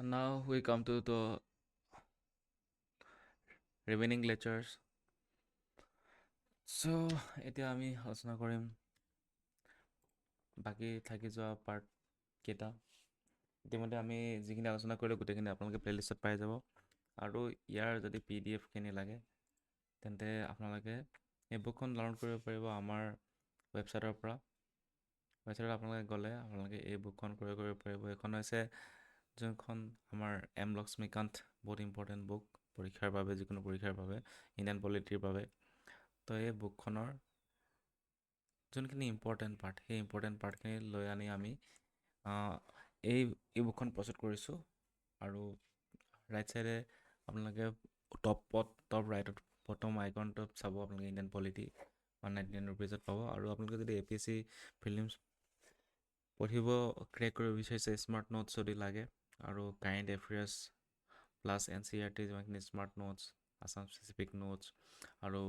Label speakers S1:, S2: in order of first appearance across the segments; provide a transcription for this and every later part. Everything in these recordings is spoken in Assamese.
S1: Now we come to the remaining lectures. So এতিয়া আমি আলোচনা কৰিম বাকী থাকি যোৱা পাৰ্ট কেইটা। ইতিমধ্যে আমি যিখিনি আলোচনা কৰিলোঁ গোটেইখিনি আপোনালোকে প্লেলিষ্টত পাই যাব, আৰু ইয়াৰ যদি PDF খিনি লাগে তেন্তে আপোনালোকে এই বুকখন ডাউনলোড কৰিব পাৰিব আমাৰ ৱেবছাইটৰ পৰা। ৱেবছাইটত আপোনালোকে গ'লে আপোনালোকে এই বুকখন ক্ৰয় কৰিব পাৰিব। এইখন হৈছে যোনখন আমাৰ এম লক্ষ্মীকান্ত, বহুত ইম্পৰ্টেণ্ট বুক পৰীক্ষাৰ বাবে, যিকোনো পৰীক্ষাৰ বাবে, ইণ্ডিয়ান পলিটিৰ বাবে। তো এই বুকখনৰ যোনখিনি ইম্পৰ্টেণ্ট পাৰ্ট, সেই ইম্পৰ্টেণ্ট পাৰ্টখিনি লৈ আনি আমি এই বুকখন প্ৰস্তুত কৰিছোঁ। আৰু ৰাইট চাইডে আপোনালোকে টপ ৰাইটত প্ৰথম আইকনটোত চাব আপোনালোকে ইণ্ডিয়ান পলিটি 199 ৰুপিজত পাব। আৰু আপোনালোকে যদি APSC প্ৰিলিমছ পঢ়িব ক্ৰেক কৰিব বিচাৰিছে, স্মাৰ্ট নোটছ যদি লাগে, আৰু কাৰেণ্ট এফেয়াৰ্ছ প্লাছ NCERT যিমানখিনি smart notes, Assam specific notes, আৰু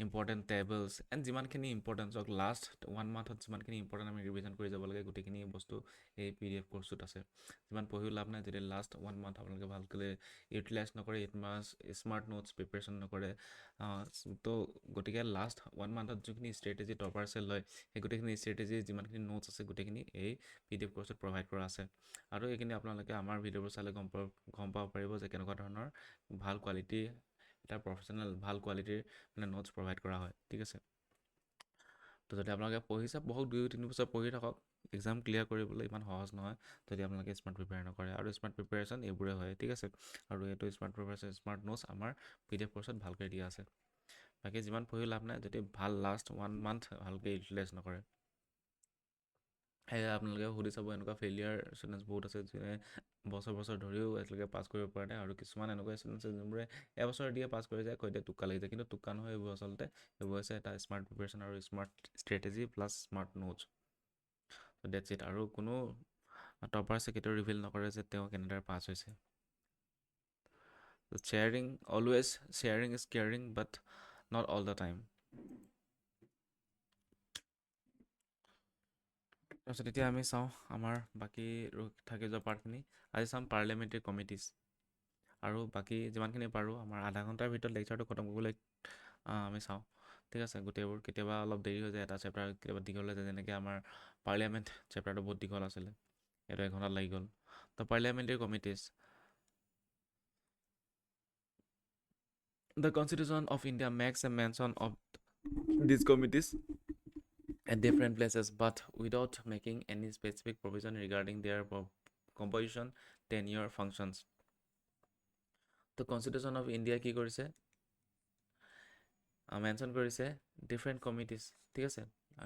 S1: ইম্পৰ্টেণ্ট টেবলছ এণ্ড যিমানখিনি ইম্পৰ্টেণ্ট হওক, লাষ্ট 1 মান্থত যিমানখিনি ইম্পৰ্টেণ্ট আমি ৰিভিজন কৰি যাব লাগে, গোটেইখিনি বস্তু এই PDF কোৰ্চটোত আছে। যিমান পঢ়িও লাভ নাই যদি লাষ্ট 1 মান্থ আপোনালোকে ভালকৈ ইউটিলাইজ নকৰে, স্মাৰ্ট নোটছ প্ৰিপেৰেশ্যন নকৰে। তো গতিকে লাষ্ট 1 মান্থত যোনখিনি ষ্ট্ৰেটেজি টপাৰ্ছে লয়, সেই গোটেইখিনি ষ্ট্ৰেটেজি যিমানখিনি নোটছ আছে গোটেইখিনি এই PDF কোৰ্চত প্ৰভাইড কৰা আছে। আৰু এইখিনি আপোনালোকে আমাৰ ভিডিঅ'বোৰ চালে গম পাব পাৰিব যে কেনেকুৱা ধৰণৰ ভাল কোৱালিটি, এটা প্ৰফেশ্যনেল ভাল কোৱালিটিৰ মানে নোটছ প্ৰভাইড কৰা হয়। ঠিক আছে, তো যদি আপোনালোকে পঢ়িছে, বহুত 2-3 বছৰ পঢ়ি থাকক। এক্সাম ক্লিয়াৰ কৰিবলৈ ইমান সহজ নহয় যদি আপোনালোকে স্মাৰ্ট প্ৰিপেয়াৰ নকৰে, আৰু স্মাৰ্ট প্ৰিপেয়াৰেশ্যন এইবোৰে হয়। ঠিক আছে, আৰু এইটো স্মাৰ্ট প্ৰিপেয়াৰেশ্যন, স্মাৰ্ট নোটছ আমাৰ PDF কোৰ্চত ভালকৈ দিয়া আছে। বাকী যিমান পঢ়িও লাভ নাই যদি ভাল লাষ্ট 1 মান্থ ভালকৈ ইউটিলাইজ নকৰে। সেয়া আপোনালোকে সুধি চাব, এনেকুৱা ফেইলিয়াৰ ষ্টুডেণ্টছ বহুত আছে যোনে বছৰ ধৰিও এতিয়ালৈকে পাছ কৰিব পৰা নাই, আৰু কিছুমান এনেকুৱা ষ্টুডেণ্টছ আছে যোনবোৰে এবছৰ দিয়ে পাছ কৰি যায়, কৈ দিয়ে টোক্কা লাগি যায়। কিন্তু টোক্কা নহয় এইবোৰ, আচলতে এইবোৰ হৈছে এটা স্মাৰ্ট প্ৰিপেৰেশ্যন আৰু smart strategy plus smart notes. That's it. আৰু কোনো টপাৰ্ছে কেতিয়াও ৰিভিল নকৰে যে তেওঁ কেনেদৰে পাছ হৈছে। Sharing, always sharing is caring, but not all the time. তাৰপিছত এতিয়া আমি চাওঁ আমাৰ বাকী থাকি যোৱা পাৰ্টখিনি। আজি চাম পাৰ্লিয়ামেণ্টেৰী কমিটিজ, আৰু বাকী যিমানখিনি পাৰোঁ আমাৰ আধা ঘণ্টাৰ ভিতৰত লেকচাৰটো খতম কৰিবলৈ আমি চাওঁ। ঠিক আছে, গোটেইবোৰ কেতিয়াবা অলপ দেৰি হৈ যায়, এটা চেপ্টাৰ কেতিয়াবা দীঘল হৈ যায়, যেনেকৈ আমাৰ পাৰ্লিয়ামেণ্ট চেপ্টাৰটো বহুত দীঘল আছিলে, এইটো 1 ঘণ্টাত লাগি গ'ল। তো parliamentary committees, the Constitution of India makes a mention of these committees at different places, but without making any specific provision regarding their composition, tenure, functions. তো কনষ্টিটিউশ্যন অফ ইণ্ডিয়া কি কৰিছে, মেনশ্যন কৰিছে ডিফাৰেণ্ট কমিটিজ। ঠিক আছে,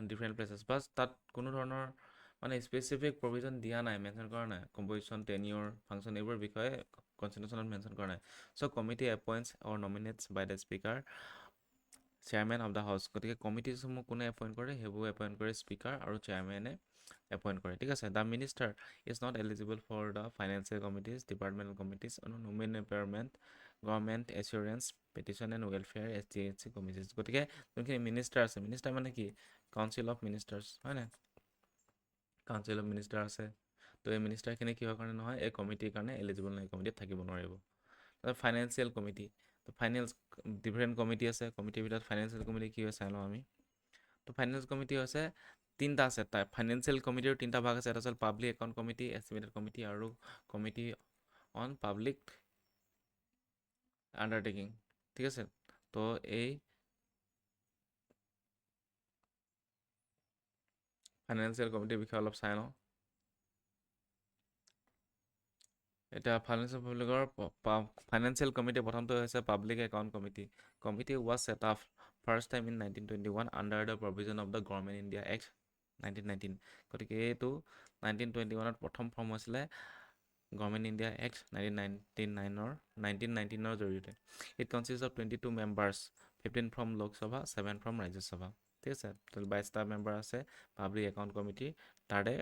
S1: ডিফাৰেণ্ট প্লেচেছ, বাছ তাত কোনো ধৰণৰ মানে স্পেচিফিক প্ৰভিজন দিয়া নাই, মেনশ্যন কৰা নাই কম্পজিশ্যন, টেনিয়ৰ, ফাংচন এইবোৰৰ বিষয়ে কনষ্টিটিউশ্যনত মেনশ্যন কৰা নাই। So' committee appoints or nominates by the speaker, chairman of the house. গতিকে কমিটিসমূহ কোনে এপইণ্ট কৰে, সেইবোৰ এপইণ্ট কৰে স্পীকাৰ আৰু চেয়াৰমেনে এপইণ্ট কৰে। ঠিক আছে, the minister is not eligible for the financial committees, departmental committees, women empowerment, government assurance, petition and welfare, SGHC কমিটিজ। গতিকে যোনখিনি মিনিষ্টাৰ আছে, মিনিষ্টাৰ মানে কি, কাউঞ্চিল অফ মিনিষ্টাৰ্ছ, হয় নাই, কাউঞ্চিল অফ মিনিষ্টাৰ আছে। তো এই মিনিষ্টাৰখিনি কিহৰ কাৰণে নহয়, এই কমিটিৰ কাৰণে এলিজিবল নহয়, এই কমিটিত থাকিব নোৱাৰিব। তাৰপিছত ফাইনেন্সিয়েল কমিটি, তো ডিফাৰেণ্ট কমিটি আছে, কমিটিৰ ভিতৰত ফাইনেন্সিয়েল কমিটি কি হয় চাই লওঁ আমি। তো ফাইনেন্সিয়েল কমিটি হৈছে 3টা আছে, ফাইনেন্সিয়েল কমিটিৰ 3টা ভাগ আছে। এটা হ'ল public account committee, estimated committee, আৰু কমিটি অন পাব্লিক আণ্ডাৰটেকিং। ঠিক আছে, তো এই ফাইনেন্সিয়েল কমিটিৰ বিষয়ে অলপ চাই লওঁ। এতিয়া ফাইনেন্সিয়েল কমিটি প্ৰথমটো হৈছে public account committee. Committee was set up first time in 1921 under the provision of the government India act 1919। গতিকে এইটো 1921ত প্ৰথম ফৰ্ম হৈছিলে গভৰ্ণমেণ্ট ইণ্ডিয়া এক্ট 1919ৰ জৰিয়তে। It consist of 22 members, 15 from Lok Sabha, 7 from Rajya Sabha. ঠিক আছে, 22টা মেম্বাৰ আছে পাব্লিক একাউণ্ট কমিটিৰ, তাৰে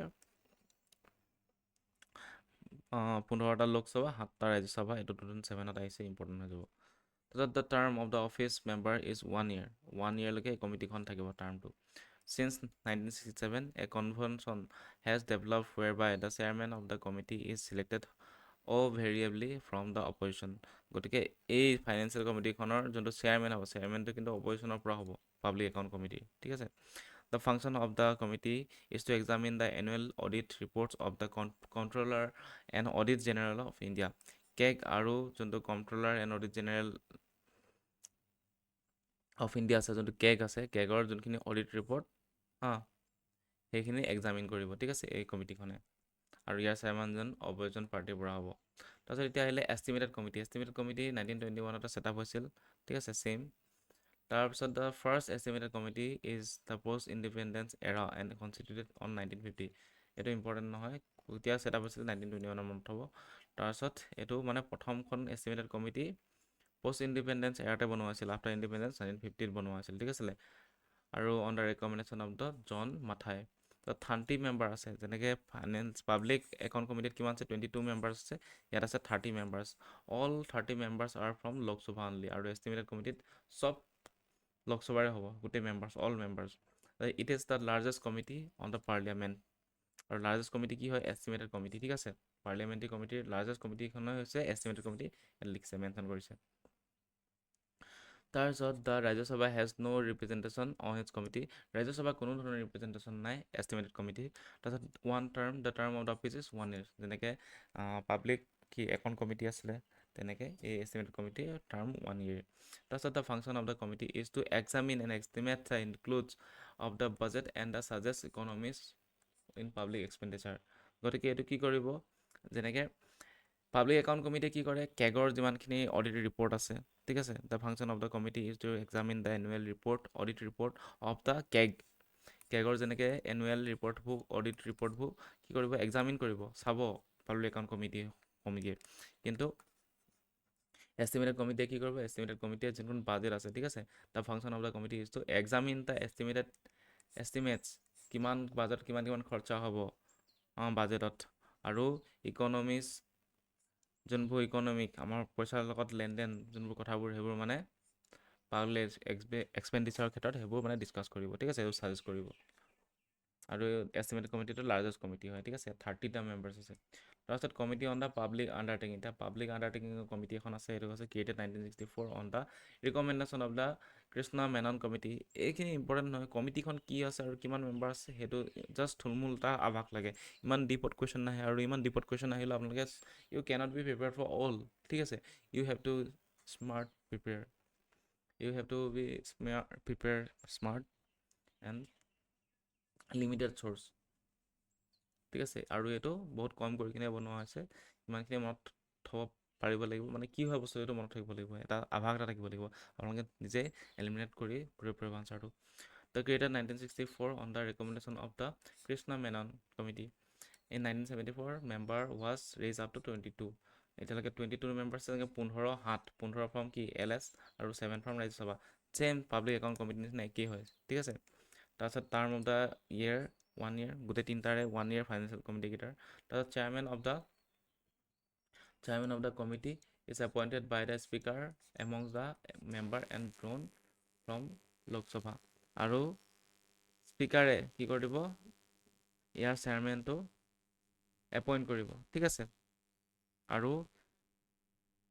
S1: 15টা লোকসভা, 7টা ৰাজ্যসভা। এইটো 2007ত আহিছে, ইম্পৰ্টেণ্ট হৈ যাব। তাৰপিছত the term of the office member is 1 year, 1 yearলৈকে এই কমিটিখন থাকিব টাৰ্মটো। Since 1967, a convention has developed whereby the chairman of the committee is selected variably from the opposition. গতিকে এই ফাইনেন্সিয়েল কমিটিখনৰ যোনটো চেয়াৰমেন হ'ব, চেয়াৰমেনটো কিন্তু অপজিশ্যনৰ পৰা হ'ব, পাব্লিক একাউণ্ট কমিটি, ঠিক আছে। The function of the committee is to examine the annual audit reports of the controller and audit general of India. Keg আৰু যোনটো controller and audit general of India আছে, যোনটো কেগ আছে, কেগৰ যোনখিনি অডিট ৰিপৰ্ট সেইখিনি এক্সামিন কৰিব, ঠিক আছে, এই কমিটিখনে। আৰু ইয়াৰ চেয়াৰমেনজন অপজিশ্যন পাৰ্টিৰ পৰা হ'ব। তাৰপিছত এতিয়া আহিলে estimated committee. Estimated committee 1921 setup হৈছিল, ঠিক আছে, ছেইম। তাৰপিছত the first estimated committee is the post independence এৰা এণ্ড কনষ্টিটিউটেড অন 1950। এইটো ইম্পৰ্টেণ্ট নহয়, এতিয়া ছেটআপ হৈছিল 1921 মানত হ'ব। তাৰপিছত এইটো মানে প্ৰথমখন এষ্টিমেটেড কমিটি পষ্ট ইণ্ডিপেণ্ডেঞ্চ এৰাতে বনোৱা হৈছিল, আফটাৰ ইণ্ডিপেণ্ডেঞ্চ 1950 বনোৱা হৈছিল, ঠিক আছে। আৰু on the recommendation of the John Mathai. তো 30 মেম্বাৰ আছে, যেনেকৈ ফাইনেন্স পাব্লিক একাউণ্ট কমিটিত কিমান আছে, 22 মেম্বাৰ্ছ আছে, ইয়াত আছে 30 members. All 30 members R from Lok Sabha only. আৰু এষ্টিমেটেড কমিটিত চব লোকসভাৰে হ'ব, গোটেই members, all members. It is the largest committee on the parliament. আৰু লাৰ্জেষ্ট কমিটি কি হয়, এষ্টিমেটেড কমিটি, ঠিক আছে। পাৰ্লিয়ামেণ্টাৰী কমিটিৰ লাৰ্জেষ্ট কমিটিখনেই হৈছে এষ্টিমেটেড কমিটি, লিখিছে, মেনশ্যন কৰিছে। তাৰপিছত the Rajya Sabha has no' representation on his committee. Rajya Sabha কোনো ধৰণৰ ৰিপ্ৰেজেণ্টেশ্যন নাই এষ্টিমেটেড কমিটি। তাৰপিছত one term, the term of the office is 1 year। যেনেকৈ পাব্লিক একাউণ্ট কমিটি আছিলে, তেনেকৈ এই এষ্টিমেটেড কমিটিৰ টাৰ্ম 1 year। তাৰপিছত the function of the committee is to examine and estimate the includes of the budget and the suggest economies in public expenditure. গতিকে এইটো কি কৰিব, যেনেকৈ পাব্লিক একাউণ্ট কমিটিয়ে কি কৰে, কেগৰ যিমানখিনি অডিট ৰিপৰ্ট আছে, ঠিক আছে। The function of the committee is to examine the annual report, audit report of the কেগৰ যেনেকৈ এনুৱেল ৰিপৰ্টবোৰ, অডিট ৰিপৰ্টবোৰ কি কৰিব, এক্সামিন কৰিব, চাব পাব্লিক একাউণ্ট কমিটিয়ে। কিন্তু এষ্টিমেটেড কমিটিয়ে কি কৰিব, এষ্টিমেটেড কমিটিয়ে যোনখন বাজেট আছে, ঠিক আছে। The function of the committee is to examine the estimates, কিমান বাজেট, কিমান খৰচা হ'ব বাজেটত। আৰু ইকনমিজ, যোনবোৰ ইকনমিক আমাৰ পইচাৰ লগত লেনদেন যোনবোৰ কথাবোৰ, সেইবোৰ মানে পাব্লিক এক্সপেণ্ডিচাৰৰ ক্ষেত্ৰত সেইবোৰ মানে ডিছকাছ কৰিব, ঠিক আছে, সেইবোৰ ছাজেষ্ট কৰিব। আৰু এষ্টিমেটেড কমিটিটো লাৰ্জেষ্ট কমিটি হয়, ঠিক আছে, 30টা মেম্বাৰ্ছ আছে। তাৰপিছত committee on the public undertaking. এতিয়া পাব্লিক আণ্ডাৰটেকিং কমিটি এখন আছে, এইটো হৈছে created 1964 on the recommendation of the Krishna Menon committee. এইখিনি ইম্পৰ্টেণ্ট নহয়, কমিটিখন কি আছে আৰু কিমান মেম্বাৰ আছে সেইটো জাষ্ট থুলমূল এটা আভাস লাগে, ইমান ডিপত কুৱেশ্যন নাহে। আৰু ইমান ডিপত কুৱেশ্যন আহিলে আপোনালোকে you cannot be prepare for all, ঠিক আছে। You have to smart prepare, you have to be prepare smart and limited search, ঠিক আছে। আৰু এইটো বহুত কম কৰি কিনে বনোৱা হৈছে, ইমানখিনি মনত থ'ব পাৰিব লাগিব, মানে কি হয় বস্তু এইটো মনত থাকিব লাগিব, এটা আভাস এটা থাকিব লাগিব, আপোনালোকে নিজে এলিমিনেট কৰি কৰিব পাৰিব আনচাৰটো। The created 1964 on the recommendation of the Krishna Menon committee. In 1974 member was raise up to 22। এতিয়ালৈকে 22 মেম্বাৰ্ছ আছে, 15 ফ্ৰম কি LS আৰু 7 from Rajya Sabha. Same public account কমিটিৰ নিচিনা একেই হয়, ঠিক আছে। তাৰপিছত term of the year 1 year, গোটেই তিনিটাৰে 1 year ফাইনেন্সিয়েল কমিটিকেইটাৰ। তাৰপিছত chairman of the committee is appointed by the speaker amongst the member and drawn from Lok Sabha. আৰু স্পীকাৰে কি কৰি দিব, ইয়াৰ চেয়াৰমেনটো এপইণ্ট কৰিব, ঠিক আছে। আৰু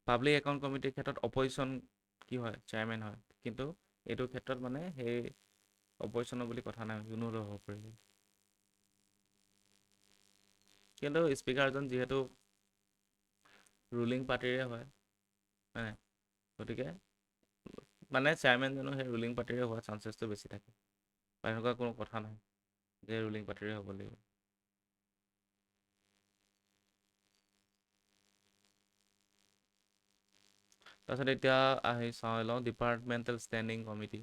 S1: পাব্লিক একাউণ্ট কমিটিৰ ক্ষেত্ৰত অপজিশ্যন কি হয়, চেয়াৰমেন হয়। কিন্তু এইটো ক্ষেত্ৰত মানে সেই অপজিশ্যনৰ বুলি কথা নাই, যোনো হ'ব পাৰিব। কিন্তু স্পীকাৰজন যিহেতু ৰুলিং পাৰ্টিৰে হয়, গতিকে মানে চেয়াৰমেনজনো সেই ৰুলিং পাৰ্টিৰে হোৱা চান্সেছটো বেছি থাকে, বা এনেকুৱা কোনো কথা নাই যে ৰুলিং পাৰ্টিৰে হ'ব লাগিব। তাৰপিছত এতিয়া আহি চাই লওঁ departmental standing committee.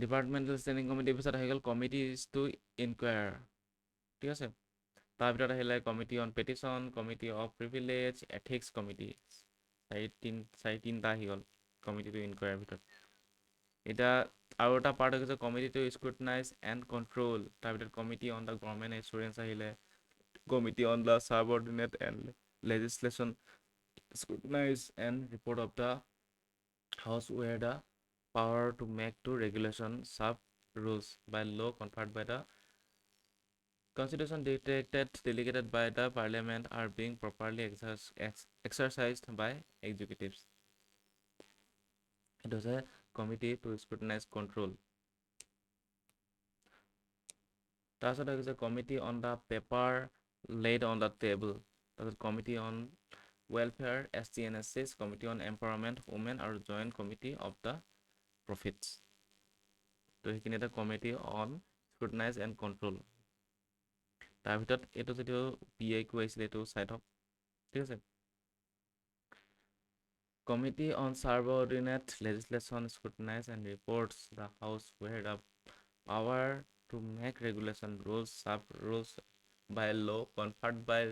S1: Departmental standing কমিটিৰ পিছত আহি গ'ল কমিটিজ টু ইনকুৱায়াৰ, ঠিক আছে। তাৰ ভিতৰত আহিলে committee on petition, committee of privilege, ethics committee, তিনিটা আহি গ'ল কমিটি টু ইনকুৱায়াৰ ভিতৰত। এতিয়া আৰু এটা পাৰ্ট হৈ গৈছে committee to scrutinize and control. তাৰ ভিতৰত committee on the government assurance আহিলে, committee on the subordinate and legislation, scrutinize and report of the House where the power to make to regulation sub rules by law conferred by the Constitution delegated by the parliament are being properly exercised by executives. It was a committee to scrutinize control. তাৰপিছত হৈছে committee on the paper laid on the table. তাৰপিছত committee on welfare, ST and SCs, committee on empowerment, women, আৰু joint committee of the profits. তো সেইখিনি এটা committee on scrutinize and control. তাৰ ভিতৰত এইটো যদিও PAQ আহিছিলে এইটো চাই থওক ঠিক আছে Committee on Subordinate Legislation scrutinize and reports the House where the power to make regulation rules by law conferred by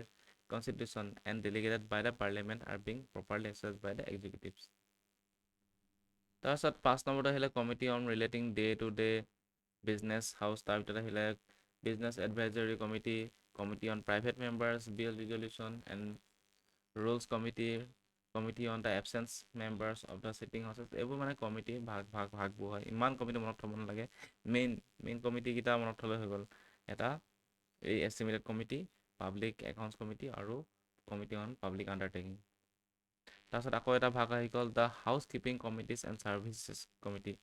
S1: Constitution and delegated by the Parliament are being properly exercised by the executives. তাৰপিছত 5 নম্বৰটো আহিলে Committee on Relating Day-to-Day Business House তাৰ ভিতৰত আহিলে Business Advisory Committee, Committee on Private Members, Bill Resolution and Rules Committee, Committee on the Absence Members of the Sitting Houses. এইবোৰ মানে কমিটি ভাগবোৰ হয় ইমান কমিটি মনত থ'ব নালাগে মেইন কমিটিকেইটা মনত থ'লে হৈ গ'ল এটা এই estimated committee public accounts committee আৰু কমিটি অন পাব্লিক আণ্ডাৰটেকিং তাৰপিছত আকৌ এটা ভাগ আহি গ'ল the house keeping committees and services committee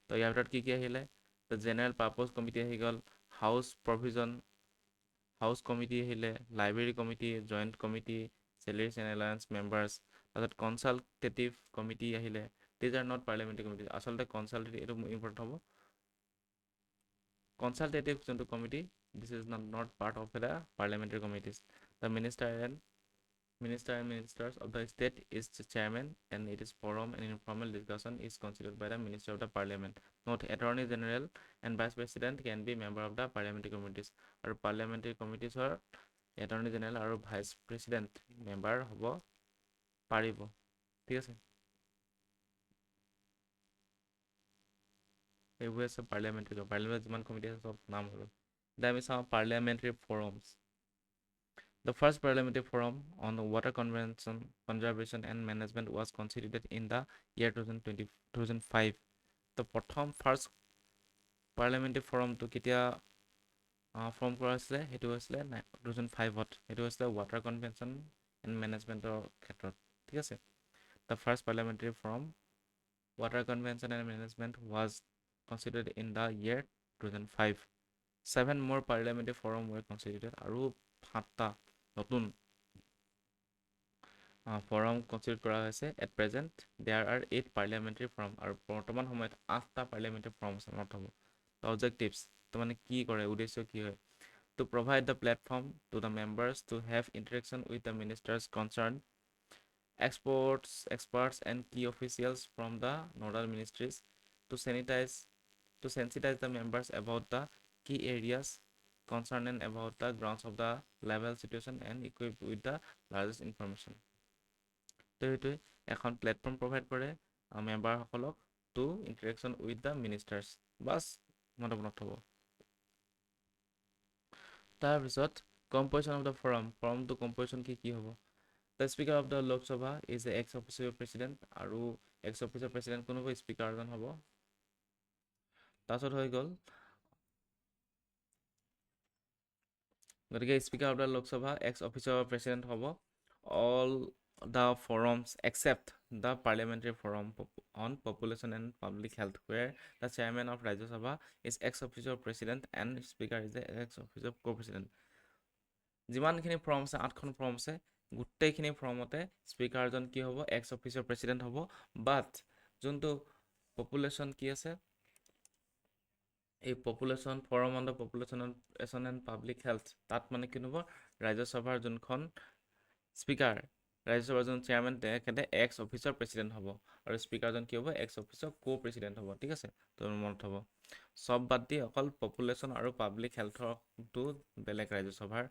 S1: তো ইয়াৰ ভিতৰত কি আহিলে দ্য জেনেৰেল পাৰ্পজ কমিটি আহি গ'ল হাউচ প্ৰভিজন হাউচ কমিটি আহিলে library committee joint committee salaries and alliance members তাৰপিছত কনচালটেটিভ কমিটি আহিলে these are not parliamentary committees আচলতে কনচালটেটিভ এইটো ইম্পৰ্টেণ্ট হ'ব কনচালটেটিভ যোনটো committee this is not part of the parliamentary committees the ministers of the state is the chairman and it is forum and informal discussion is considered by the minister of the parliament not attorney general and vice president can be member of the parliamentary committees আৰু parliamentary committees are attorney general আৰু vice president member হ'ব পাৰিব ঠিক আছে এইবোৰ আছে parliamentary যিমান কমিটি আছে সব নাম হ'ল এতিয়া আমি চাওঁ parliamentary forums The first parliamentary forum on the water conservation and management was constituted in the year 2005. The first parliamentary forum to ketia form কৰা হৈছিলে সেইটো হৈছিলে 2005ত সেইটো হৈছিলে water conservation and management ক্ষেত্ৰত ঠিক আছে The first parliamentary forum water conservation and management was constituted in the year 2005. 7 more parliamentary forum were constituted আৰু 7টা নতুন forum constitute কৰা হৈছে at present there are 8 parliamentary forum আৰু বৰ্তমান সময়ত 8টা parliamentary forum আছে not হ'ব the objectives তো মানে কি কৰে উদ্দেশ্য কি হয় to provide the platform to the members to have interaction with the ministers concerned experts and key officials from the nodal ministries to sensitize the members about the key areas concerned about the grounds of the level situation and equipped with the largest information তো এইটোৱে এখন প্লেটফৰ্ম প্ৰভাইড কৰে মেম্বাৰসকলক to interaction with the ministers বাছ মনত হ'ব তাৰপিছত কম্পজিশ্যন অফ দ্য ফৰমটো কম্পজিশ্যন কি হ'ব the speaker of the Lok Sabha is a ex officio president আৰু এক্স অফিচিয়েল প্ৰেচিডেণ্ট কোন হ'ব স্পীকাৰ এজন হ'ব তাৰপিছত হৈ গ'ল গতিকে speaker of the Lok Sabha ex officio president হ'ব all the forums except the parliamentary forum on population and public health where the chairman of Rajya Sabha is ex officio president and speaker is the ex officio co-president যিমানখিনি ফৰ্ম আছে 8খন ফৰ্ম আছে গোটেইখিনি ফৰ্মতে স্পীকাৰজন কি হ'ব এক্স অফিচিয়েল প্ৰেচিডেণ্ট হ'ব বাট যোনটো পপুলেশ্যন কি আছে এই population form on the population and public health তাত মানে কি হ'ব ৰাজ্যসভাৰ যোনখন স্পীকাৰ ৰাজ্যসভাৰ যোন চেয়াৰমেন তেখেতে এক্স অফিচৰ প্ৰেচিডেণ্ট হ'ব আৰু স্পীকাৰজন কি হ'ব এক্স অফিচৰ কো প্ৰেচিডেণ্ট হ'ব ঠিক আছে তো মনত হ'ব সব বাদ দি অকল পপুলেশ্যন আৰু পাব্লিক হেল্থৰটো বেলেগ ৰাজ্যসভাৰ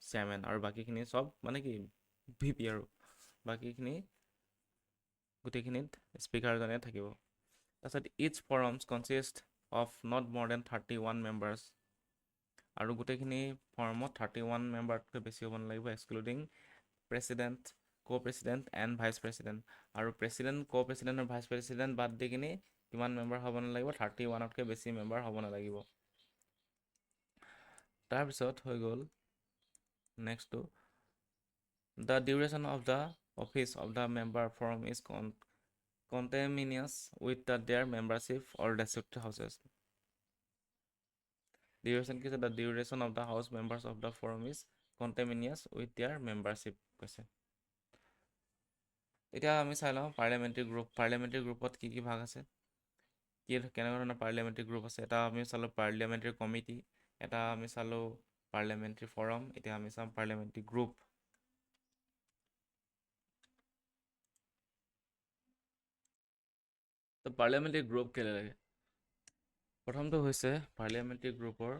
S1: চেয়াৰমেন আৰু বাকীখিনি সব মানে কি ভিপি আৰু বাকীখিনি গোটেইখিনিত স্পীকাৰজনে থাকিব তাৰপিছত ইচ ফৰমছ consist of not more than 31 members আৰু গোটেইখিনি ফৰ্মত 31 মেম্বাৰতকৈ বেছি হ'ব নালাগিব excluding president co-president and vice president আৰু প্ৰেচিডেণ্ট co-president আৰু vice president বাদ দি কিনি কিমান মেম্বাৰ হ'ব নালাগিব 31তকৈ বেছি মেম্বাৰ হ'ব নালাগিব তাৰপিছত হৈ গ'ল নেক্সটটো the duration of the office of the member firm is conterminous with their membership or district houses. Duration কি the duration of the house members of the firm is conterminous with their membership কৈছে। এতিয়া আমি চাই লওঁ পাৰ্লিয়ামেণ্টাৰী গ্ৰুপত কি কি ভাগ আছে, কেনেকুৱা ধৰণৰ পাৰ্লিয়ামেণ্টাৰী গ্ৰুপ আছে। এটা আমি চালোঁ পাৰ্লিয়ামেণ্টাৰী কমিটি, এটা আমি চালোঁ পাৰ্লিয়ামেণ্টাৰী ফৰাম, এতিয়া আমি চাম পাৰ্লিয়ামেণ্টাৰী গ্ৰুপ। তো পাৰ্লিয়ামেণ্টাৰী গ্ৰুপ কেলৈ লাগে? প্ৰথমটো হৈছে পাৰ্লিয়ামেণ্টাৰী গ্ৰুপৰ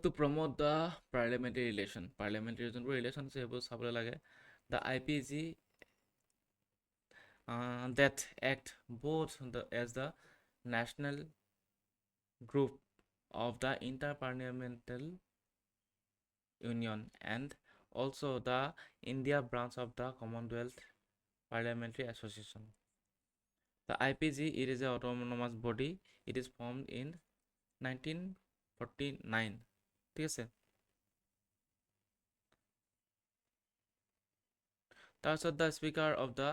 S1: to promote the parliamentary relation, parliamentary যোনবোৰ ৰিলেশ্যন আছে সেইবোৰ চাবলৈ লাগে। The IPG that act both as the national group of the Inter-Parliamentary Union and also the India branch of the Commonwealth Parliamentary Association. The IPG, it is an autonomous body. It is formed in 1949. ঠিক আছে। তাৰপিছত the Speaker of the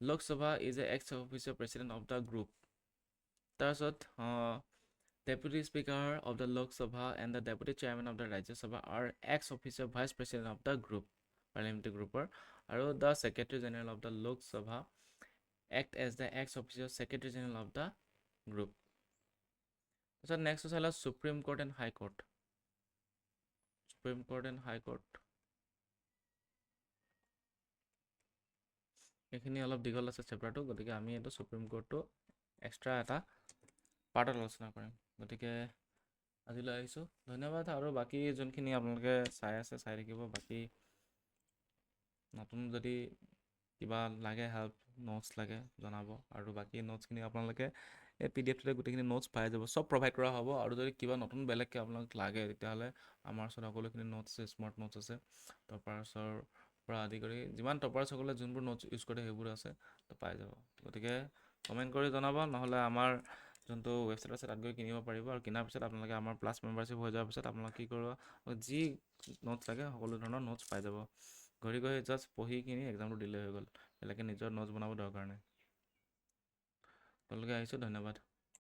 S1: Lok Sabha is a ex-officio president of the group. তাৰপিছত Deputy Speaker of the Lok Sabha and the Deputy Chairman of the Rajya Sabha are ex-officio vice president of the group, parliamentary grouper. আৰু the Secretary General of the Lok Sabha act as the ex-officio Secretary General of the group. So next is Supreme Court and High Court. Supreme Court and High Court. এইখিনি অলপ দীঘল আছে চেপ্টাৰটো, গতিকে আমি এইটো সুপ্ৰিম কোৰ্টটো এক্সট্ৰা এটা পাৰ্টত আলোচনা কৰিম। গতিকে আজিলৈ আহিছোঁ, ধন্যবাদ। আৰু বাকী যোনখিনি আপোনালোকে চাই আছে চাই থাকিব। বাকী নতুন যদি কিবা লাগে হেল্প নোটছ লাগে জনাব, আৰু বাকী নোটছখিনি আপোনালোকে এই PDF-টোতে গোটেইখিনি নোটছ পাই যাব, চব প্ৰভাইড কৰা হ'ব। আৰু যদি কিবা নতুন বেলেগকৈ আপোনালোক লাগে তেতিয়াহ'লে আমাৰ ওচৰত সকলোখিনি নোটছ আছে, স্মাৰ্ট নোটছ আছে, টপাৰ্ছৰ পৰা আদি কৰি যিমান টপাৰ্ছসকলে যোনবোৰ নোটছ ইউজ কৰে সেইবোৰ আছে, তো পাই যাব। গতিকে কমেণ্ট কৰি জনাব, নহ'লে আমাৰ যোনটো ৱেবছাইট আছে তাত গৈ কিনিব পাৰিব। আৰু কিনাৰ পিছত আপোনালোকে আমাৰ প্লাছ মেম্বাৰশ্বিপ হৈ যোৱাৰ পিছত আপোনালোকে কি কৰিব, যি নোটছ লাগে সকলো ধৰণৰ নোটছ পাই যাব। ঘূৰি গৈ জাষ্ট পঢ়ি কিনি এক্সামটো দিলে হৈ গ'ল, বেলেগে নিজৰ নোটছ বনাব দৰকাৰ নাই। আপোনালোকে আহিছোঁ, ধন্যবাদ।